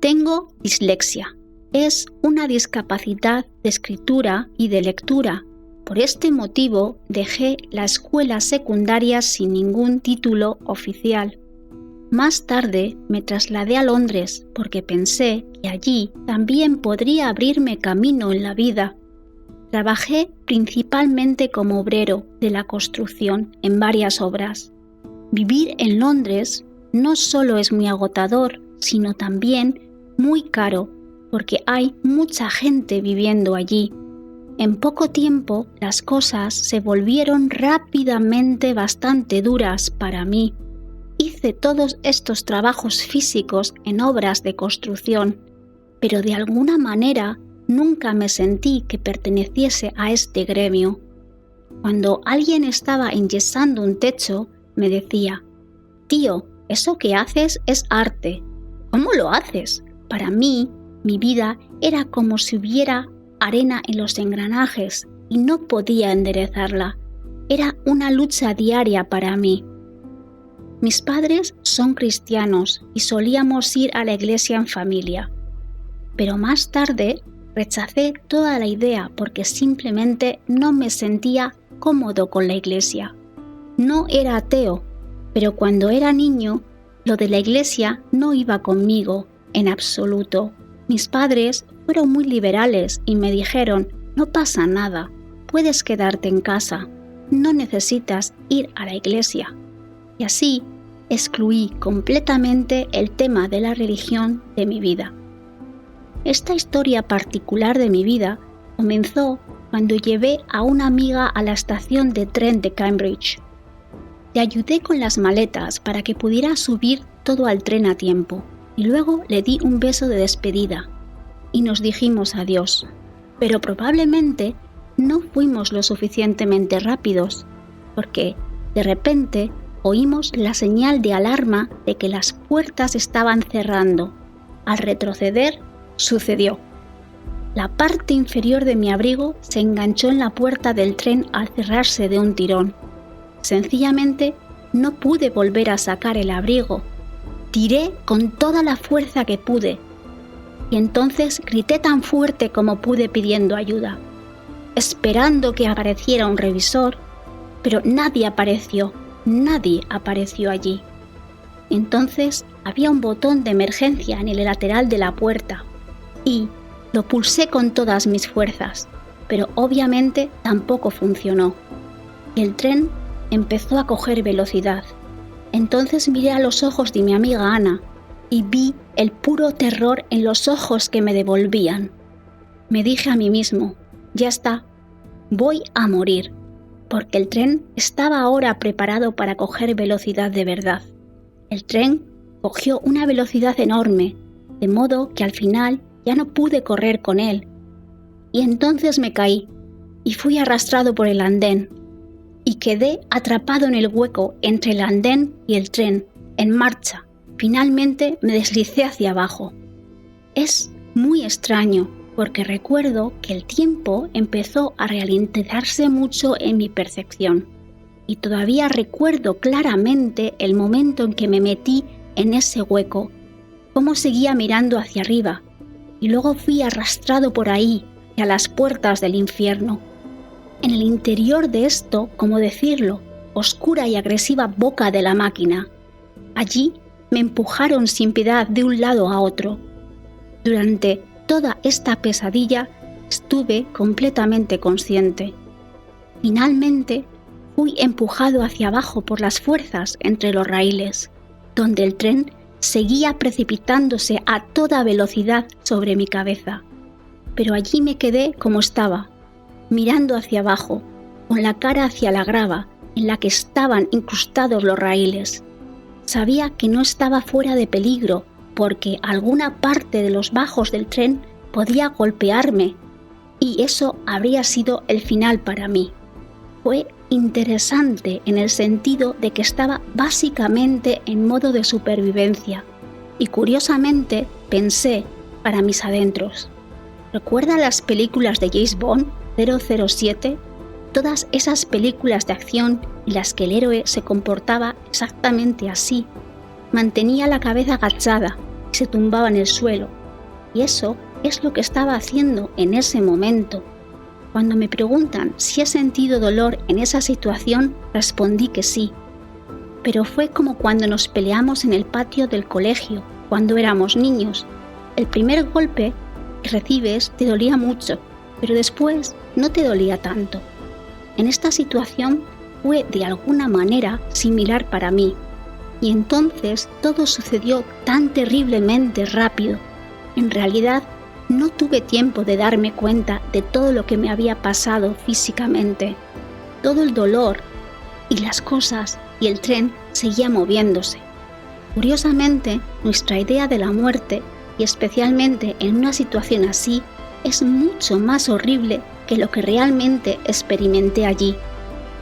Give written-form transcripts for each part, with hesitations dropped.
Tengo dislexia. Es una discapacidad de escritura y de lectura. Por este motivo dejé la escuela secundaria sin ningún título oficial. Más tarde me trasladé a Londres porque pensé que allí también podría abrirme camino en la vida. Trabajé principalmente como obrero de la construcción en varias obras. Vivir en Londres no solo es muy agotador, sino también muy caro, porque hay mucha gente viviendo allí. En poco tiempo las cosas se volvieron rápidamente bastante duras para mí. Hice todos estos trabajos físicos en obras de construcción, pero de alguna manera nunca me sentí que perteneciese a este gremio. Cuando alguien estaba enyesando un techo, me decía: «Tío, eso que haces es arte. ¿Cómo lo haces?». Para mí, mi vida era como si hubiera arena en los engranajes y no podía enderezarla. Era una lucha diaria para mí. Mis padres son cristianos y solíamos ir a la iglesia en familia. Pero más tarde rechacé toda la idea porque simplemente no me sentía cómodo con la iglesia. No era ateo, pero cuando era niño, lo de la iglesia no iba conmigo en absoluto. Mis padres fueron muy liberales y me dijeron: «No pasa nada, puedes quedarte en casa, no necesitas ir a la iglesia». Y así excluí completamente el tema de la religión de mi vida. Esta historia particular de mi vida comenzó cuando llevé a una amiga a la estación de tren de Cambridge. Le ayudé con las maletas para que pudiera subir todo al tren a tiempo y luego le di un beso de despedida y nos dijimos adiós. Pero probablemente no fuimos lo suficientemente rápidos porque de repente oímos la señal de alarma de que las puertas estaban cerrando. Al retroceder, sucedió. La parte inferior de mi abrigo se enganchó en la puerta del tren al cerrarse de un tirón. Sencillamente no pude volver a sacar el abrigo. Tiré con toda la fuerza que pude y entonces grité tan fuerte como pude pidiendo ayuda, esperando que apareciera un revisor, pero nadie apareció allí. Entonces había un botón de emergencia en el lateral de la puerta y lo pulsé con todas mis fuerzas, pero obviamente tampoco funcionó. El tren empezó a coger velocidad. Entonces miré a los ojos de mi amiga Ana y vi el puro terror en los ojos que me devolvían. Me dije a mí mismo: ya está, voy a morir, porque el tren estaba ahora preparado para coger velocidad de verdad. El tren cogió una velocidad enorme, de modo que al final ya no pude correr con él. Y entonces me caí y fui arrastrado por el andén y quedé atrapado en el hueco entre el andén y el tren, en marcha. Finalmente me deslicé hacia abajo. Es muy extraño porque recuerdo que el tiempo empezó a ralentizarse mucho en mi percepción y todavía recuerdo claramente el momento en que me metí en ese hueco, cómo seguía mirando hacia arriba y luego fui arrastrado por ahí hacia las puertas del infierno. En el interior de esto, como decirlo, oscura y agresiva boca de la máquina. Allí me empujaron sin piedad de un lado a otro. Durante toda esta pesadilla estuve completamente consciente. Finalmente fui empujado hacia abajo por las fuerzas entre los raíles, donde el tren seguía precipitándose a toda velocidad sobre mi cabeza. Pero allí me quedé como estaba, mirando hacia abajo, con la cara hacia la grava en la que estaban incrustados los raíles. Sabía que no estaba fuera de peligro porque alguna parte de los bajos del tren podía golpearme y eso habría sido el final para mí. Fue interesante en el sentido de que estaba básicamente en modo de supervivencia y curiosamente pensé para mis adentros: ¿recuerda las películas de James Bond, 007? Todas esas películas de acción en las que el héroe se comportaba exactamente así. Mantenía la cabeza agachada y se tumbaba en el suelo. Y eso es lo que estaba haciendo en ese momento. Cuando me preguntan si he sentido dolor en esa situación, respondí que sí. Pero fue como cuando nos peleamos en el patio del colegio, cuando éramos niños. El primer golpe que recibes te dolía mucho, pero después no te dolía tanto. En esta situación fue de alguna manera similar para mí. Y entonces todo sucedió tan terriblemente rápido. En realidad, no tuve tiempo de darme cuenta de todo lo que me había pasado físicamente. Todo el dolor y las cosas y el tren seguía moviéndose. Curiosamente, nuestra idea de la muerte, y especialmente en una situación así, es mucho más horrible que lo que realmente experimenté allí.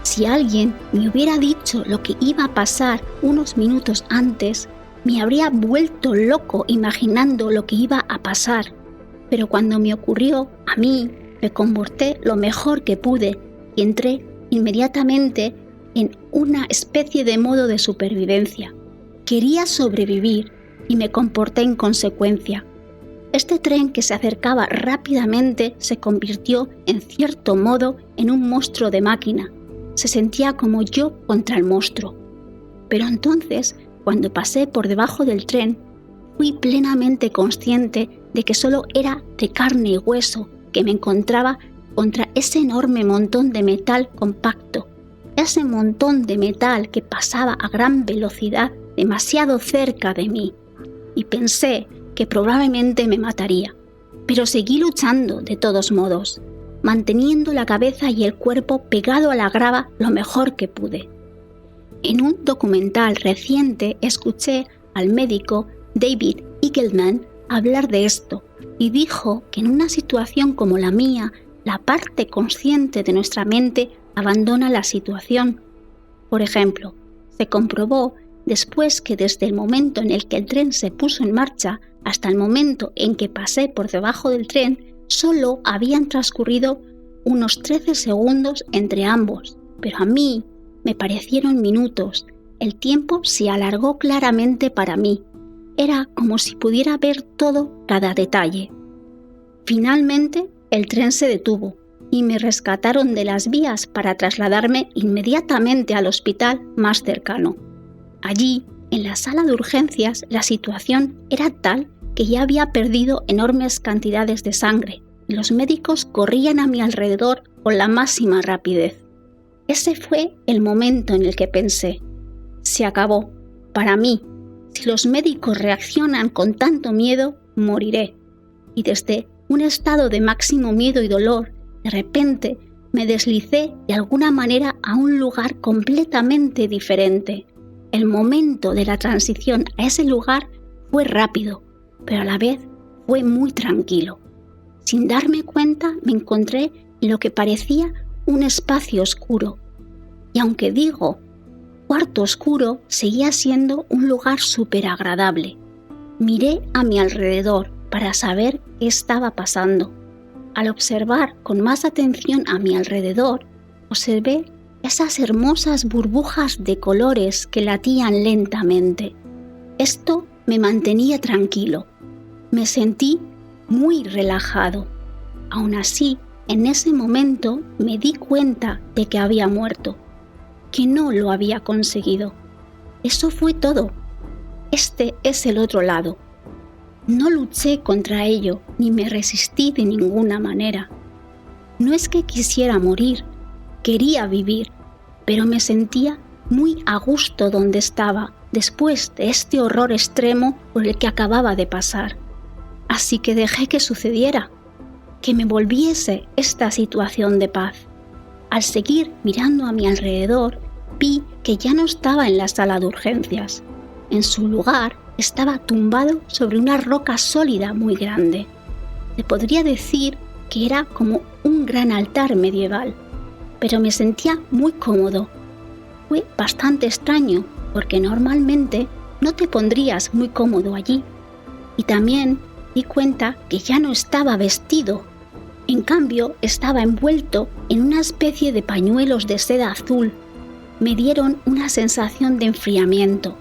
Si alguien me hubiera dicho lo que iba a pasar unos minutos antes, me habría vuelto loco imaginando lo que iba a pasar. Pero cuando me ocurrió, a mí me comporté lo mejor que pude y entré inmediatamente en una especie de modo de supervivencia. Quería sobrevivir y me comporté en consecuencia. Este tren que se acercaba rápidamente se convirtió, en cierto modo, en un monstruo de máquina. Se sentía como yo contra el monstruo. Pero entonces, cuando pasé por debajo del tren, fui plenamente consciente de que solo era de carne y hueso que me encontraba contra ese enorme montón de metal compacto, ese montón de metal que pasaba a gran velocidad demasiado cerca de mí, y pensé que probablemente me mataría, pero seguí luchando de todos modos, manteniendo la cabeza y el cuerpo pegado a la grava lo mejor que pude. En un documental reciente escuché al médico David Eagleman hablar de esto y dijo que en una situación como la mía, la parte consciente de nuestra mente abandona la situación. Por ejemplo, se comprobó después que desde el momento en el que el tren se puso en marcha hasta el momento en que pasé por debajo del tren, solo habían transcurrido unos 13 segundos entre ambos, pero a mí me parecieron minutos. El tiempo se alargó claramente para mí. Era como si pudiera ver todo, cada detalle. Finalmente, el tren se detuvo y me rescataron de las vías para trasladarme inmediatamente al hospital más cercano. Allí, en la sala de urgencias, la situación era tal que ya había perdido enormes cantidades de sangre y los médicos corrían a mi alrededor con la máxima rapidez. Ese fue el momento en el que pensé: se acabó. Para mí, si los médicos reaccionan con tanto miedo, moriré. Y desde un estado de máximo miedo y dolor, de repente me deslicé de alguna manera a un lugar completamente diferente. El momento de la transición a ese lugar fue rápido, pero a la vez fue muy tranquilo. Sin darme cuenta, me encontré en lo que parecía un espacio oscuro. Y aunque digo cuarto oscuro, seguía siendo un lugar súper agradable. Miré a mi alrededor para saber qué estaba pasando. Al observar con más atención a mi alrededor, observé esas hermosas burbujas de colores que latían lentamente. Esto me mantenía tranquilo. Me sentí muy relajado. Aún así, en ese momento me di cuenta de que había muerto, que no lo había conseguido. Eso fue todo. Este es el otro lado. No luché contra ello, ni me resistí de ninguna manera. No es que quisiera morir, quería vivir, pero me sentía muy a gusto donde estaba, después de este horror extremo por el que acababa de pasar. Así que dejé que sucediera, que me volviese esta situación de paz. Al seguir mirando a mi alrededor, vi que ya no estaba en la sala de urgencias. En su lugar, estaba tumbado sobre una roca sólida muy grande. Se podría decir que era como un gran altar medieval, pero me sentía muy cómodo. Fue bastante extraño, porque normalmente no te pondrías muy cómodo allí. Y también di cuenta que ya no estaba vestido. En cambio, estaba envuelto en una especie de pañuelos de seda azul. Me dieron una sensación de enfriamiento.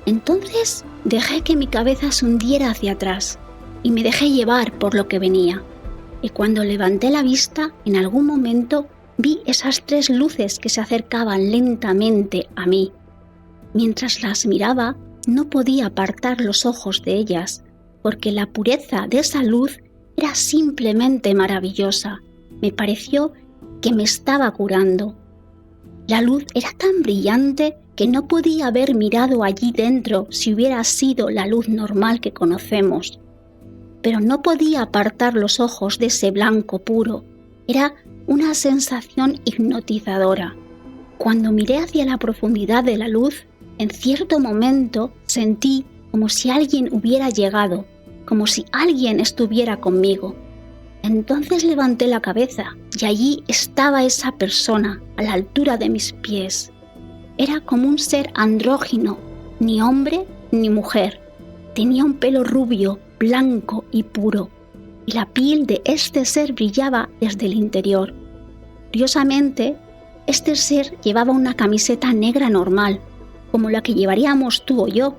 Entonces Dejé que mi cabeza se hundiera hacia atrás y me dejé llevar por lo que venía. Y cuando levanté la vista, en algún momento vi esas 3 luces que se acercaban lentamente a mí. Mientras las miraba, no podía apartar los ojos de ellas, porque la pureza de esa luz era simplemente maravillosa. Me pareció que me estaba curando. La luz era tan brillante que no podía haber mirado allí dentro si hubiera sido la luz normal que conocemos. Pero no podía apartar los ojos de ese blanco puro. Era una sensación hipnotizadora. Cuando miré hacia la profundidad de la luz, en cierto momento sentí como si alguien hubiera llegado, como si alguien estuviera conmigo. Entonces levanté la cabeza y allí estaba esa persona a la altura de mis pies. Era como un ser andrógino, ni hombre ni mujer. Tenía un pelo rubio, blanco y puro, y la piel de este ser brillaba desde el interior. Curiosamente, este ser llevaba una camiseta negra normal, como la que llevaríamos tú o yo.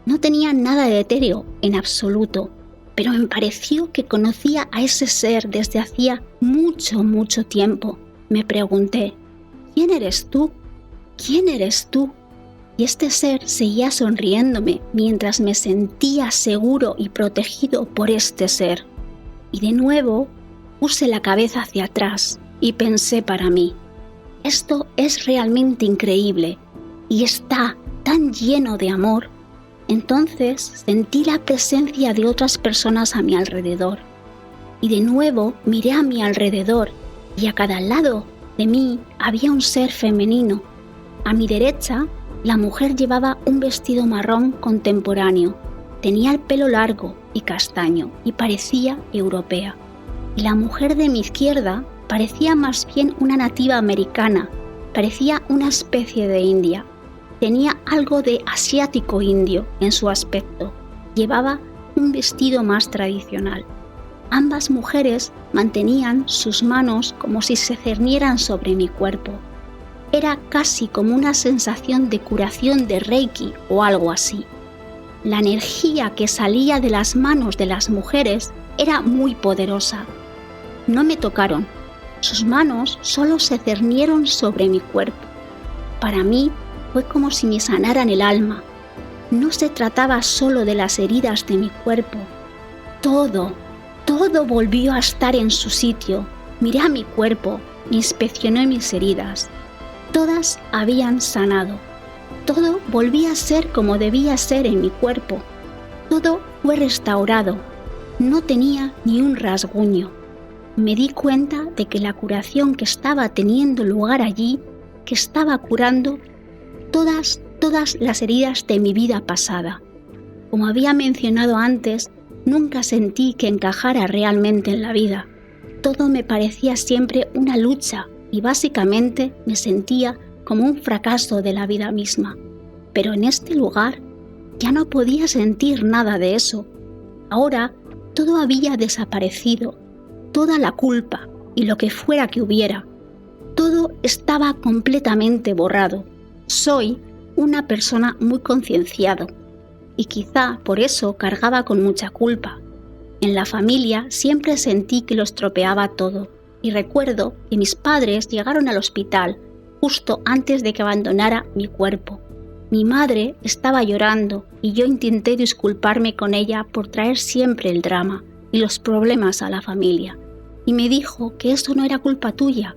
No tenía nada de etéreo en absoluto, pero me pareció que conocía a ese ser desde hacía mucho tiempo. Me pregunté, ¿quién eres tú? ¿Quién eres tú? Y este ser seguía sonriéndome mientras me sentía seguro y protegido por este ser. Y de nuevo puse la cabeza hacia atrás y pensé para mí, esto es realmente increíble y está tan lleno de amor. Entonces sentí la presencia de otras personas a mi alrededor. Y de nuevo miré a mi alrededor y a cada lado de mí había un ser femenino. A mi derecha, la mujer llevaba un vestido marrón contemporáneo. Tenía el pelo largo y castaño y parecía europea. Y la mujer de mi izquierda parecía más bien una nativa americana, parecía una especie de india. Tenía algo de asiático indio en su aspecto. Llevaba un vestido más tradicional. Ambas mujeres mantenían sus manos como si se cernieran sobre mi cuerpo. Era casi como una sensación de curación de Reiki o algo así. La energía que salía de las manos de las mujeres era muy poderosa. No me tocaron. Sus manos solo se cernieron sobre mi cuerpo. Para mí fue como si me sanaran el alma. No se trataba solo de las heridas de mi cuerpo. Todo volvió a estar en su sitio. Miré a mi cuerpo, inspeccioné mis heridas. Todas habían sanado. Todo volvía a ser como debía ser en mi cuerpo. Todo fue restaurado. No tenía ni un rasguño. Me di cuenta de que la curación que estaba teniendo lugar allí, que estaba curando todas las heridas de mi vida pasada. Como había mencionado antes, nunca sentí que encajara realmente en la vida. Todo me parecía siempre una lucha y básicamente me sentía como un fracaso de la vida misma. Pero en este lugar ya no podía sentir nada de eso. Ahora todo había desaparecido, toda la culpa y lo que fuera que hubiera. Todo estaba completamente borrado. Soy una persona muy concienciada y quizá por eso cargaba con mucha culpa. En la familia siempre sentí que lo estropeaba todo y recuerdo que mis padres llegaron al hospital justo antes de que abandonara mi cuerpo. Mi madre estaba llorando y yo intenté disculparme con ella por traer siempre el drama y los problemas a la familia. Y me dijo que eso no era culpa tuya,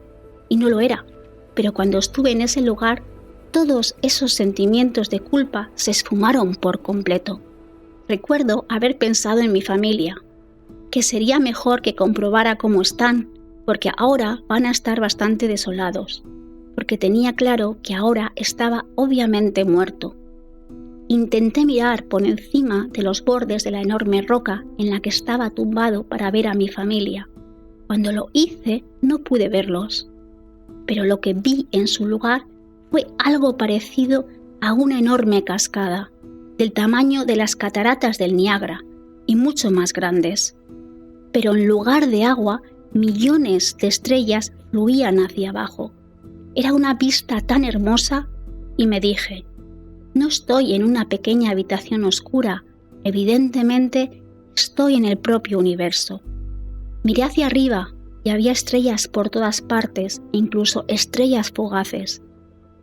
y no lo era, pero cuando estuve en ese lugar, todos esos sentimientos de culpa se esfumaron por completo. Recuerdo haber pensado en mi familia, que sería mejor que comprobara cómo están, porque ahora van a estar bastante desolados, porque tenía claro que ahora estaba obviamente muerto. Intenté mirar por encima de los bordes de la enorme roca en la que estaba tumbado para ver a mi familia. Cuando lo hice, no pude verlos, pero lo que vi en su lugar fue algo parecido a una enorme cascada, del tamaño de las cataratas del Niágara y mucho más grandes. Pero en lugar de agua, millones de estrellas fluían hacia abajo. Era una vista tan hermosa y me dije, no no estoy en una pequeña habitación oscura, evidentemente estoy en el propio universo. Miré hacia arriba y había estrellas por todas partes, incluso estrellas fugaces.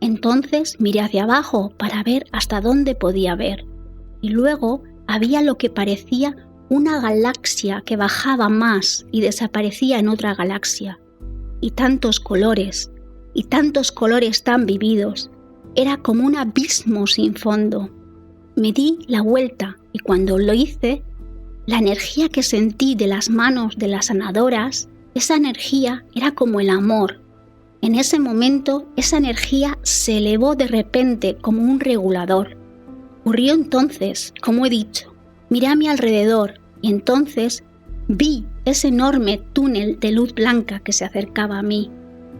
Entonces miré hacia abajo para ver hasta dónde podía ver, y luego había lo que parecía una galaxia que bajaba más y desaparecía en otra galaxia. Y tantos colores tan vividos. Era como un abismo sin fondo. Me di la vuelta y cuando lo hice, la energía que sentí de las manos de las sanadoras, esa energía era como el amor. En ese momento, esa energía se elevó de repente como un regulador. Ocurrió entonces, como he dicho, miré a mi alrededor y entonces vi ese enorme túnel de luz blanca que se acercaba a mí.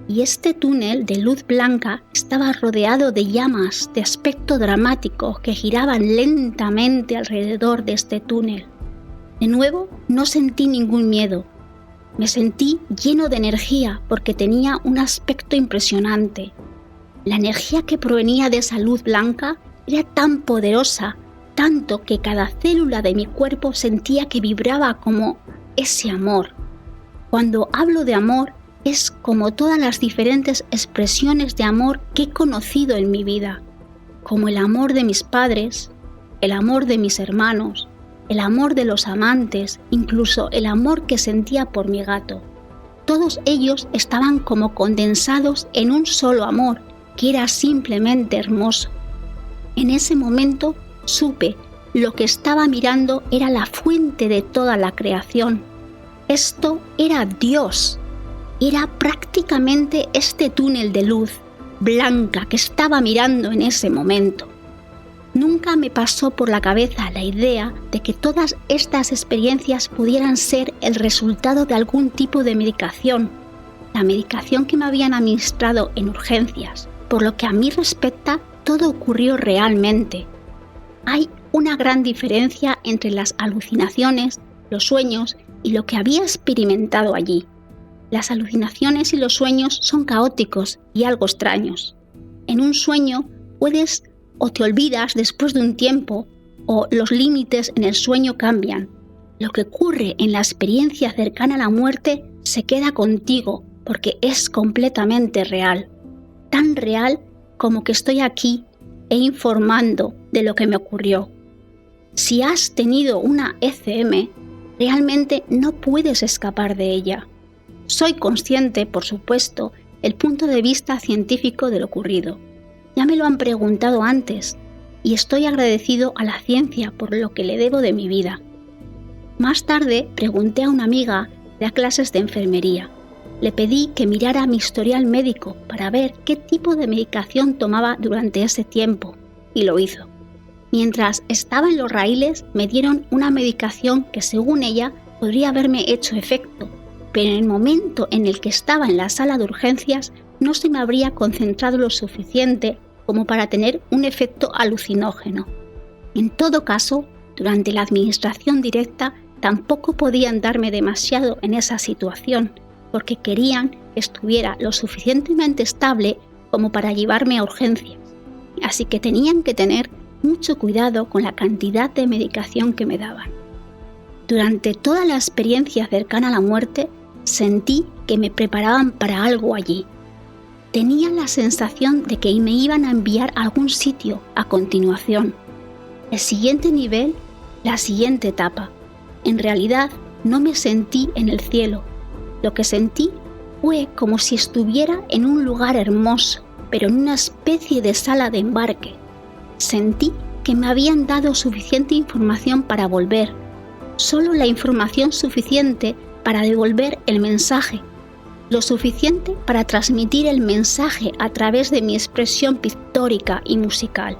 Y este túnel de luz blanca estaba rodeado de llamas de aspecto dramático que giraban lentamente alrededor de este túnel. De nuevo, no sentí ningún miedo. Me sentí lleno de energía porque tenía un aspecto impresionante. La energía que provenía de esa luz blanca era tan poderosa, tanto que cada célula de mi cuerpo sentía que vibraba como ese amor. Cuando hablo de amor, es como todas las diferentes expresiones de amor que he conocido en mi vida, como el amor de mis padres, el amor de mis hermanos, el amor de los amantes, incluso el amor que sentía por mi gato. Todos ellos estaban como condensados en un solo amor, que era simplemente hermoso. En ese momento supe lo que estaba mirando era la fuente de toda la creación. Esto era Dios. Era prácticamente este túnel de luz blanca que estaba mirando en ese momento. Nunca me pasó por la cabeza la idea de que todas estas experiencias pudieran ser el resultado de algún tipo de medicación, la medicación que me habían administrado en urgencias. Por lo que a mí respecta, todo ocurrió realmente. Hay una gran diferencia entre las alucinaciones, los sueños y lo que había experimentado allí. Las alucinaciones y los sueños son caóticos y algo extraños. En un sueño puedes o te olvidas después de un tiempo o los límites en el sueño cambian. Lo que ocurre en la experiencia cercana a la muerte se queda contigo porque es completamente real. Tan real como que estoy aquí e informando de lo que me ocurrió. Si has tenido una ECM, realmente no puedes escapar de ella. Soy consciente, por supuesto, del punto de vista científico de lo ocurrido. Ya me lo han preguntado antes y estoy agradecido a la ciencia por lo que le debo de mi vida. Más tarde pregunté a una amiga de clases de enfermería. Le pedí que mirara mi historial médico para ver qué tipo de medicación tomaba durante ese tiempo y lo hizo. Mientras estaba en los raíles me dieron una medicación que según ella podría haberme hecho efecto, pero en el momento en el que estaba en la sala de urgencias no se me habría concentrado lo suficiente como para tener un efecto alucinógeno. En todo caso, durante la administración directa tampoco podían darme demasiado en esa situación, porque querían que estuviera lo suficientemente estable como para llevarme a urgencias. Así que tenían que tener mucho cuidado con la cantidad de medicación que me daban. Durante toda la experiencia cercana a la muerte, sentí que me preparaban para algo allí. Tenía la sensación de que me iban a enviar a algún sitio a continuación. El siguiente nivel, la siguiente etapa. En realidad, no me sentí en el cielo. Lo que sentí fue como si estuviera en un lugar hermoso, pero en una especie de sala de embarque. Sentí que me habían dado suficiente información para volver, solo la información suficiente para devolver el mensaje, lo suficiente para transmitir el mensaje a través de mi expresión pictórica y musical.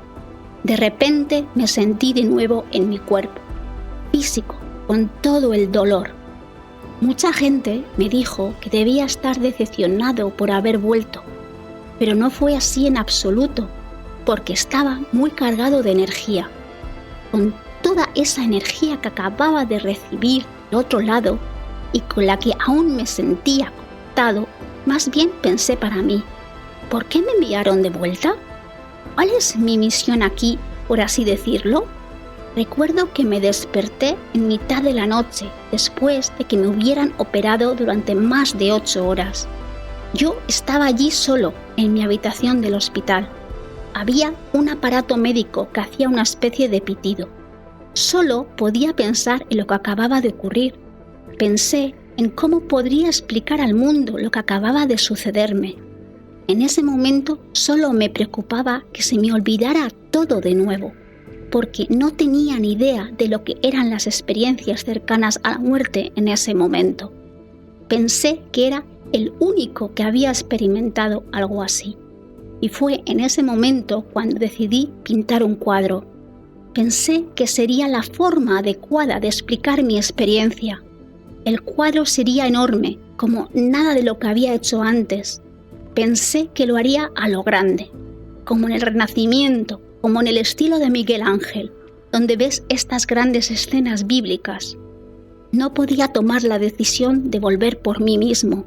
De repente me sentí de nuevo en mi cuerpo, físico, con todo el dolor. Mucha gente me dijo que debía estar decepcionado por haber vuelto, pero no fue así en absoluto, porque estaba muy cargado de energía. Con toda esa energía que acababa de recibir del otro lado y con la que aún me sentía conectado, más bien pensé para mí, ¿por qué me enviaron de vuelta? ¿Cuál es mi misión aquí por así decirlo. Recuerdo que me desperté en mitad de la noche, después de que me hubieran operado durante más de 8 horas. Yo estaba allí solo, en mi habitación del hospital. Había un aparato médico que hacía una especie de pitido. Solo podía pensar en lo que acababa de ocurrir. Pensé en cómo podría explicar al mundo lo que acababa de sucederme. En ese momento solo me preocupaba que se me olvidara todo de nuevo, porque no tenía ni idea de lo que eran las experiencias cercanas a la muerte en ese momento. Pensé que era el único que había experimentado algo así. Y fue en ese momento cuando decidí pintar un cuadro. Pensé que sería la forma adecuada de explicar mi experiencia. El cuadro sería enorme, como nada de lo que había hecho antes. Pensé que lo haría a lo grande, como en el Renacimiento, como en el estilo de Miguel Ángel, donde ves estas grandes escenas bíblicas. No podía tomar la decisión de volver por mí mismo.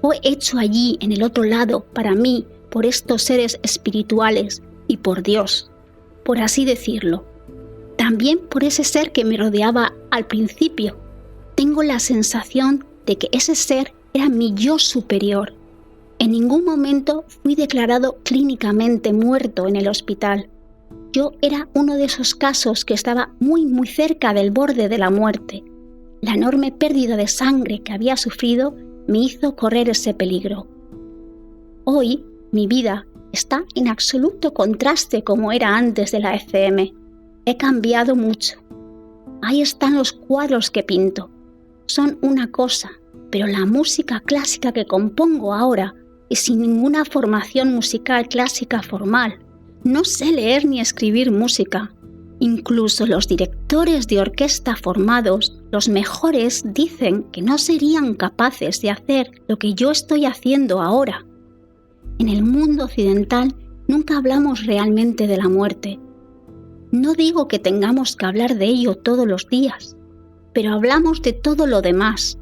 Fue hecho allí, en el otro lado, para mí, por estos seres espirituales y por Dios, por así decirlo. También por ese ser que me rodeaba al principio. Tengo la sensación de que ese ser era mi yo superior. En ningún momento fui declarado clínicamente muerto en el hospital. Yo era uno de esos casos que estaba muy cerca del borde de la muerte. La enorme pérdida de sangre que había sufrido me hizo correr ese peligro. Hoy, mi vida está en absoluto contraste como era antes de la ECM. He cambiado mucho. Ahí están los cuadros que pinto. Son una cosa, pero la música clásica que compongo ahora es sin ninguna formación musical clásica formal. No sé leer ni escribir música. Incluso los directores de orquesta formados, los mejores, dicen que no serían capaces de hacer lo que yo estoy haciendo ahora. En el mundo occidental nunca hablamos realmente de la muerte. No digo que tengamos que hablar de ello todos los días, pero hablamos de todo lo demás.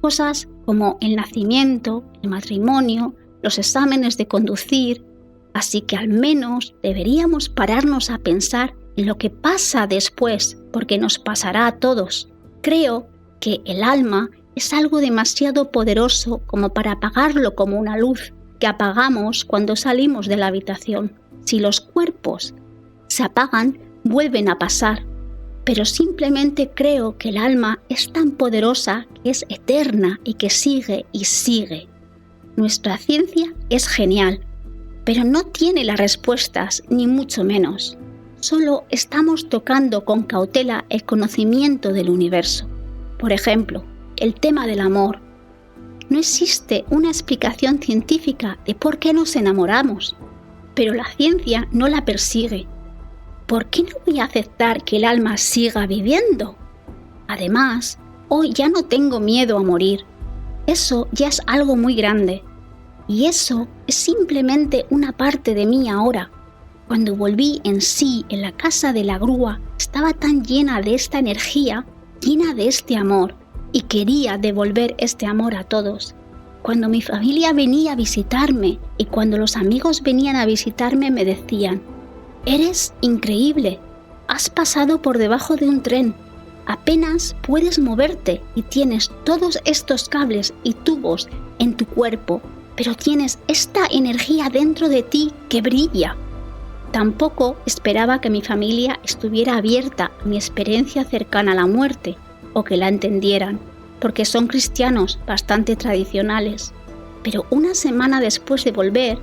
Cosas como el nacimiento, el matrimonio, los exámenes de conducir. Así que al menos deberíamos pararnos a pensar en lo que pasa después, porque nos pasará a todos. Creo que el alma es algo demasiado poderoso como para apagarlo como una luz que apagamos cuando salimos de la habitación. Si los cuerpos se apagan, vuelven a pasar. Pero simplemente creo que el alma es tan poderosa que es eterna y que sigue y sigue. Nuestra ciencia es genial, pero no tiene las respuestas, ni mucho menos. Solo estamos tocando con cautela el conocimiento del universo. Por ejemplo, el tema del amor. No existe una explicación científica de por qué nos enamoramos, pero la ciencia no la persigue. ¿Por qué no voy a aceptar que el alma siga viviendo? Además, hoy ya no tengo miedo a morir. Eso ya es algo muy grande. Y eso es simplemente una parte de mí ahora. Cuando volví en sí en la casa de la grúa, estaba tan llena de esta energía, llena de este amor, y quería devolver este amor a todos. Cuando mi familia venía a visitarme y cuando los amigos venían a visitarme me decían: «Eres increíble, has pasado por debajo de un tren, apenas puedes moverte y tienes todos estos cables y tubos en tu cuerpo, pero tienes esta energía dentro de ti que brilla». Tampoco esperaba que mi familia estuviera abierta a mi experiencia cercana a la muerte o que la entendieran, porque son cristianos bastante tradicionales. Pero una semana después de volver,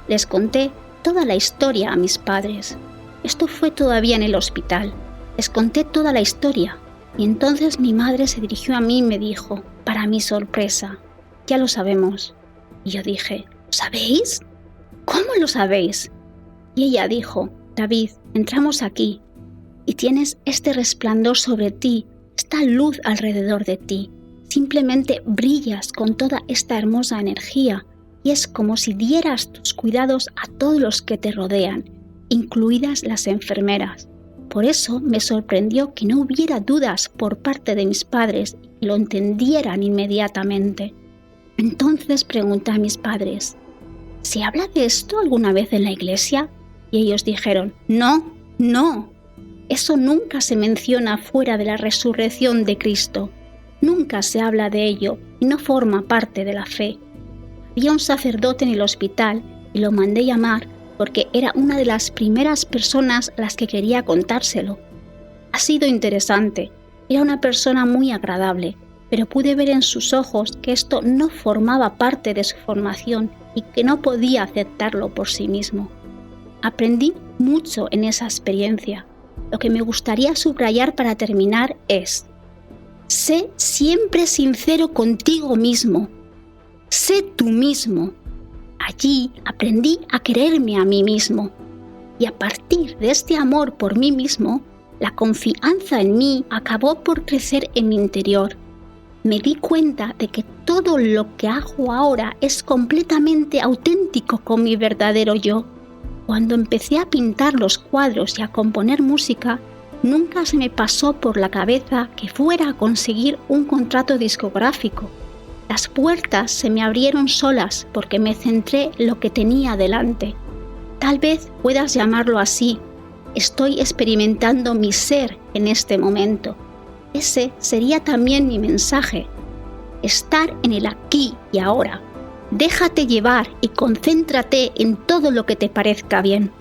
les conté toda la historia a mis padres. Esto fue todavía en el hospital. Les conté toda la historia y entonces mi madre se dirigió a mí y me dijo, para mi sorpresa: «Ya lo sabemos». Y yo dije: «¿Lo sabéis? ¿Cómo lo sabéis?». Y ella dijo: «David, entramos aquí y tienes este resplandor sobre ti, esta luz alrededor de ti. Simplemente brillas con toda esta hermosa energía y es como si dieras tus cuidados a todos los que te rodean, incluidas las enfermeras. Por eso me sorprendió que no hubiera dudas por parte de mis padres y lo entendieran inmediatamente». Entonces pregunté a mis padres: «¿Se habla de esto alguna vez en la iglesia?». Y ellos dijeron: «No, No, eso nunca se menciona fuera de la resurrección de Cristo. Nunca se habla de ello y no forma parte de la fe. Había un sacerdote en el hospital y lo mandé llamar porque era una de las primeras personas a las que quería contárselo. Ha sido interesante. Era una persona muy agradable, pero pude ver en sus ojos que esto no formaba parte de su formación y que no podía aceptarlo por sí mismo. Aprendí mucho en esa experiencia. Lo que me gustaría subrayar para terminar es: sé siempre sincero contigo mismo. Sé tú mismo. Allí aprendí a quererme a mí mismo. Y a partir de este amor por mí mismo, la confianza en mí acabó por crecer en mi interior. Me di cuenta de que todo lo que hago ahora es completamente auténtico con mi verdadero yo. Cuando empecé a pintar los cuadros y a componer música, nunca se me pasó por la cabeza que fuera a conseguir un contrato discográfico. Las puertas se me abrieron solas porque me centré en lo que tenía delante. Tal vez puedas llamarlo así. Estoy experimentando mi ser en este momento. Ese sería también mi mensaje. Estar en el aquí y ahora. Déjate llevar y concéntrate en todo lo que te parezca bien.